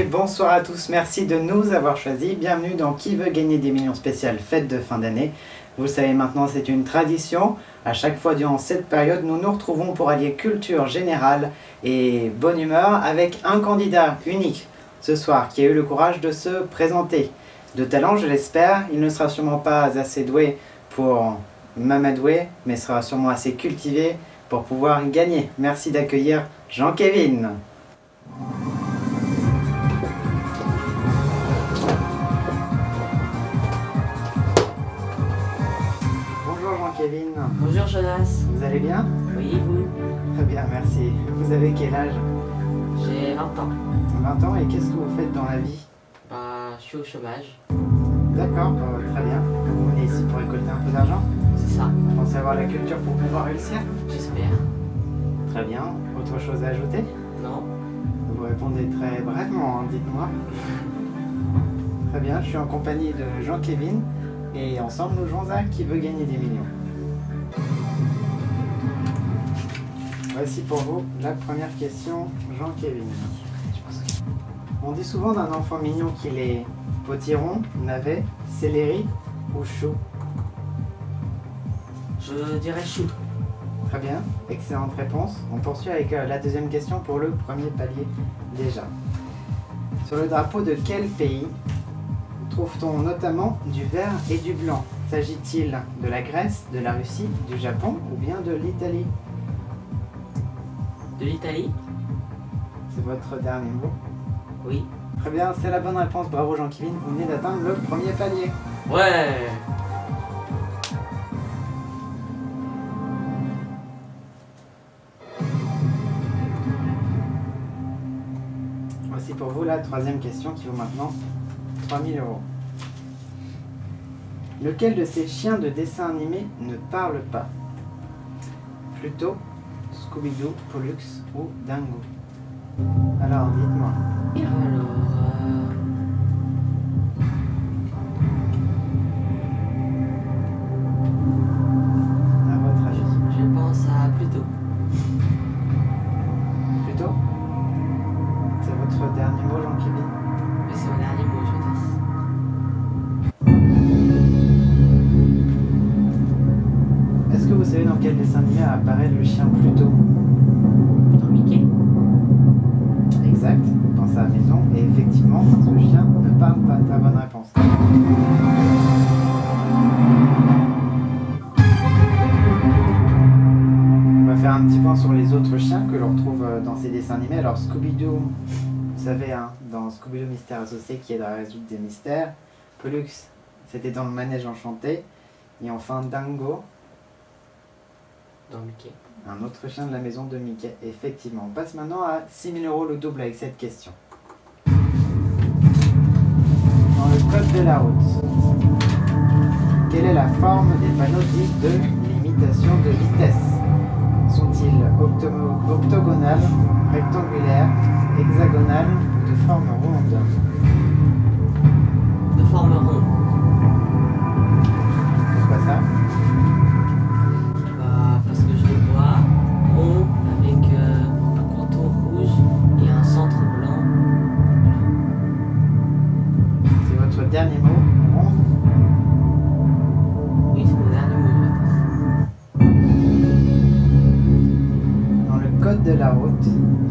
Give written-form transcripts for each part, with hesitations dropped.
et bonsoir à tous, merci de nous avoir choisis. Bienvenue dans Qui veut gagner des millions spéciales fête de fin d'année. Vous le savez maintenant, c'est une tradition. À chaque fois durant cette période, nous nous retrouvons pour allier culture générale et bonne humeur avec un candidat unique ce soir qui a eu le courage de se présenter. De talent, je l'espère, il ne sera sûrement pas assez doué pour m'amadouer, mais sera sûrement assez cultivé pour pouvoir gagner. Merci d'accueillir Jean-Kévin. Bonjour Jean-Kévin. Bonjour Jonas. Vous allez bien? Oui, vous? Très bien, merci. Vous avez quel âge? J'ai 20 ans. 20 ans, et qu'est-ce que vous faites dans la vie? Je suis au chômage. D'accord, très bien. Vous venez ici pour récolter un peu d'argent? C'est ça, Vous pensez avoir la culture pour pouvoir réussir? j'espère. Très bien. Autre chose à ajouter? Non? Vous répondez très brèvement, hein, dites-moi. Très bien, je suis en compagnie de Jean-Kévin et ensemble nous jouons à Qui veut gagner des millions. Voici pour vous la première question, Jean-Kévin. On dit souvent d'un enfant mignon qu'il est potiron, navet, céleri ou chou. Je dirais chou. Très bien, excellente réponse. On poursuit avec la deuxième question pour le premier palier déjà. Sur le drapeau de quel pays trouve-t-on notamment du vert et du blanc? S'agit-il de la Grèce, de la Russie, du Japon ou bien de l'Italie? De l'Italie? C'est votre dernier mot. Oui. Très bien, c'est la bonne réponse. Bravo Jean-Kévin, vous venez d'atteindre le premier palier. Ouais. Voici pour vous la troisième question qui vaut maintenant 3000 €. Lequel de ces chiens de dessin animé ne parle pas? Pluto, Scooby-Doo, Pollux ou Dingo? Alors, dites-moi. Alors, À votre avis? je pense à Pluto. Pluto? C'est votre dernier mot, Jean-Kévin? Mais c'est mon dernier mot, Jonas. Est-ce que vous savez dans quel dessin animé apparaît le chien Pluto? Dans Mickey? Exact, dans sa maison. Et effectivement, ce chien ne parle pas. Ta bonne réponse. On va faire un petit point sur les autres chiens que l'on retrouve dans ces dessins animés. Alors Scooby-Doo, vous savez, hein, dans Scooby-Doo Mystère Associé qui aide à résoudre des mystères. Pollux, c'était dans le manège enchanté. Et enfin Dingo, Dans Mickey. un autre chien de la maison de Mickey. Effectivement, on passe maintenant à 6000 € le double avec cette question. Dans le code de la route, quelle est la forme des panneaux dits de limitation de vitesse? Sont-ils octogonales, rectangulaires, hexagonales ou de forme ronde? De forme ronde. Pourquoi ça? Parce que je les vois rond avec un contour rouge et un centre blanc. C'est votre dernier mot, ronde? Oui, c'est mon dernier mot, Jonas. Dans le code de la route,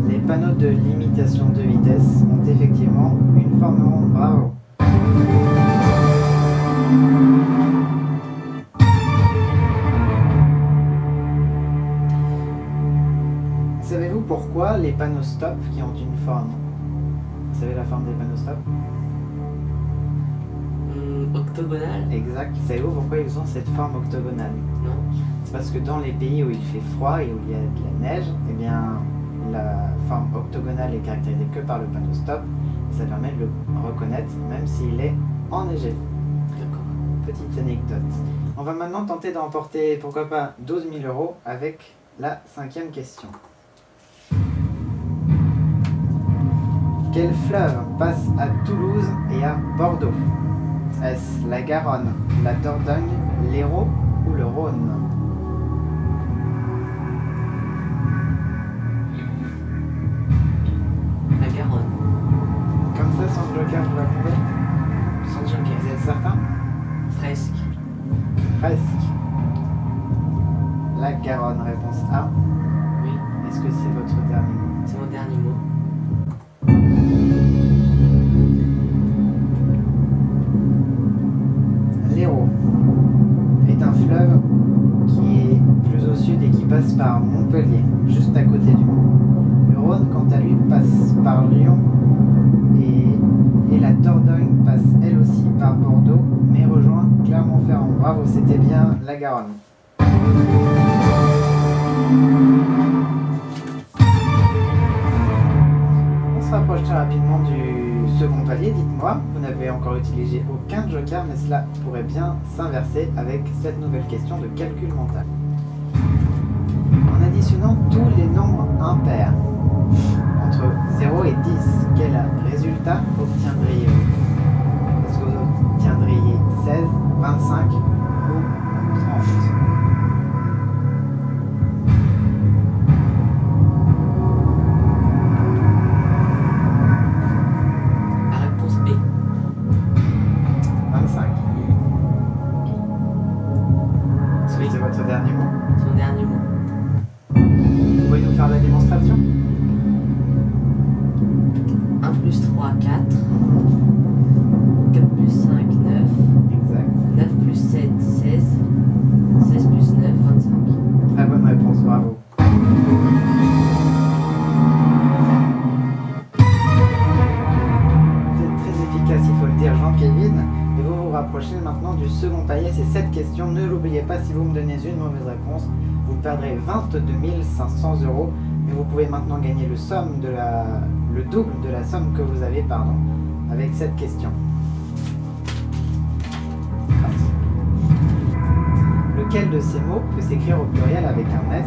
les panneaux de limitation de vitesse ont effectivement une forme ronde. Bravo. Savez-vous pourquoi les panneaux stop qui ont une forme? Vous savez la forme des panneaux stop? Octogonal? Exact. Savez-vous pourquoi ils ont cette forme octogonale? Non. C'est parce que dans les pays où il fait froid et où il y a de la neige, eh bien, la forme octogonale est caractérisée que par le panneau stop. Et ça permet de le reconnaître même s'il est enneigé. D'accord. Petite anecdote. On va maintenant tenter d'emporter, pourquoi pas, 12 000 € avec la cinquième question. Quel fleuve passe à Toulouse et à Bordeaux? Est-ce la Garonne, la Dordogne, l'Hérault ou le Rhône? La Garonne. Comme Presque. La Garonne, réponse A. Oui, Est-ce que c'est votre dernier mot? c'est mon dernier mot. L'Hérault est un fleuve qui est plus au sud et qui passe par Montpellier, juste à côté du Mont. Le Rhône, quant à lui, passe par Lyon et la Dordogne passe elle aussi par Bordeaux, mais rejoint Clermont-Ferrand. Bravo, c'était bien la Garonne. On se rapproche très rapidement du second palier. Dites-moi, vous n'avez encore utilisé aucun joker, mais cela pourrait bien s'inverser avec cette nouvelle question de calcul mental. En additionnant tous les nombres impairs entre 0 et 10, quel résultat obtiendriez-vous? Est-ce que vous obtiendriez 16, 25 ou 30? La réponse B. 25. Oui, C'est votre dernier mot. c'est mon dernier mot. Vous pouvez nous faire la démonstration? 1 plus 3, 4. 4 plus 5, 9. Exact. 9 plus 7, 16. 16 plus 9, 25. Très bonne réponse, bravo. Vous êtes très efficace, il faut le dire, Jean-Kévin. Et vous vous rapprochez maintenant du second palier. C'est cette question. Ne l'oubliez pas, si vous me donnez une mauvaise réponse, vous perdrez 22 500 €. Mais vous pouvez maintenant gagner le double de la somme que vous avez, avec cette question. Lequel de ces mots peut s'écrire au pluriel avec un S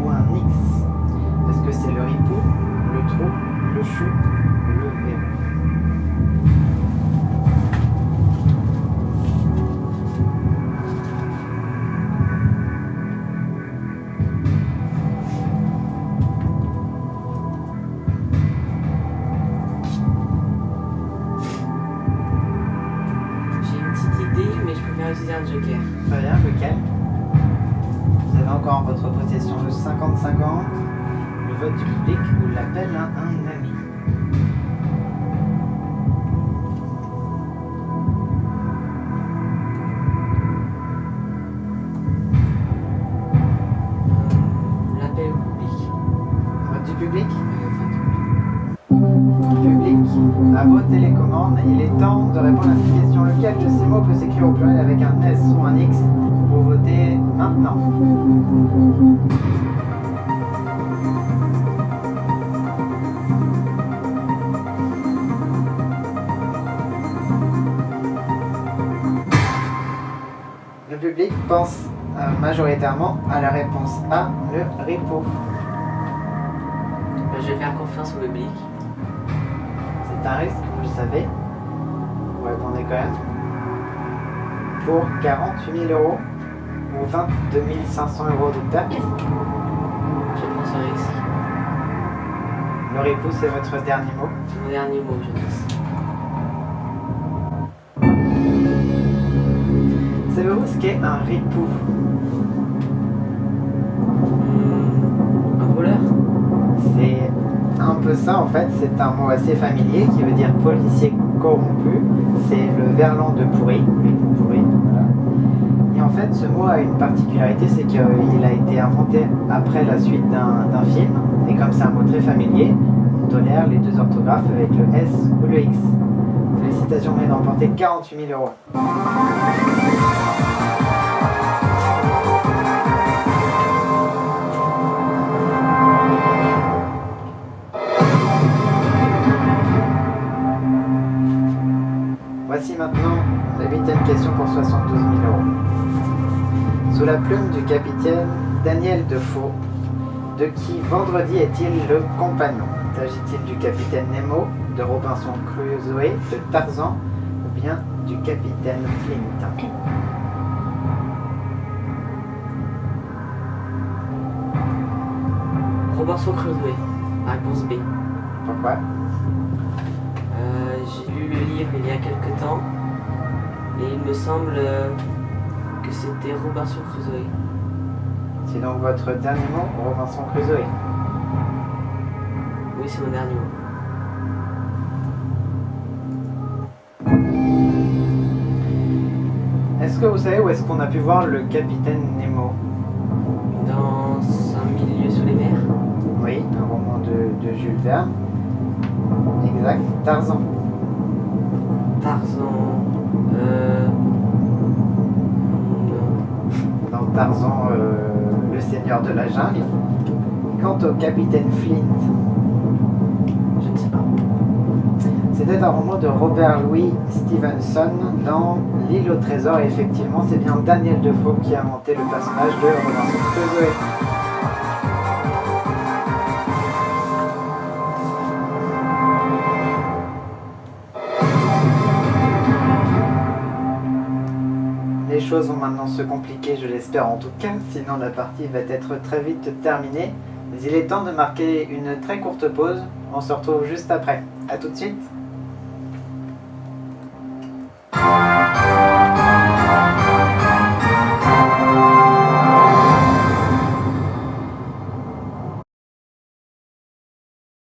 ou un X? Est-ce que c'est le ripou, le trou, le chou ou le verrou? J'ai une petite idée, mais je préfère utiliser un joker. Très bien, lequel? Vous avez encore en votre possession le 50-50, le vote du public ou l'appel à un ami. L'appel au public. Vote du public? Enfin, Public, à vos télécommandes, il est temps de répondre à cette question. Lequel de ces mots peut s'écrire au pluriel avec un S ou un X? Vous votez maintenant. Le public pense majoritairement à la réponse A, le ripou. je vais faire confiance au public. C'est un risque, vous le savez. Vous répondez quand même. Pour 48 000 € ou 22 500 € de perte. Je prends ce risque. Le ripou, c'est votre dernier mot. C'est mon dernier mot, je pense. Savez-vous ce qu'est un ripou? Un voleur? C'est un peu ça en fait, c'est un mot assez familier qui veut dire policier corrompu. C'est le verlan de pourri, ripou pourri, voilà. Et en fait, ce mot a une particularité, c'est qu'il a été inventé après la suite d'un film. Et comme c'est un mot très familier, on tolère les deux orthographes avec le S ou le X. Félicitations, vous venez d'emporter 48 000 €. Voici maintenant la 8e question pour 72 000 €. Sous la plume du capitaine Daniel Defoe, de qui Vendredi est-il le compagnon? S'agit-il du capitaine Nemo, de Robinson Crusoe, de Tarzan ou bien du capitaine Flint? Robinson Crusoe. La réponse B. Pourquoi? J'ai lu le livre il y a quelque temps et il me semble que c'était Robinson Crusoe. C'est donc votre dernier mot, Robinson Crusoe. Oui, c'est mon dernier mot. Est-ce que vous savez où est-ce qu'on a pu voir le capitaine Nemo? Dans un milieu sous les mers. Oui, un roman de Jules Verne. Exact, Tarzan. Tarzan. Non. Dans Tarzan, le seigneur de la jungle. Quant au capitaine Flint, Je ne sais pas. c'était un roman de Robert Louis Stevenson dans L'île au trésor. Et effectivement, c'est bien Daniel Defoe qui a inventé le personnage de Robinson Crusoe. Les choses vont maintenant se compliquer, je l'espère en tout cas, sinon la partie va être très vite terminée. Mais il est temps de marquer une très courte pause. On se retrouve juste après. A tout de suite.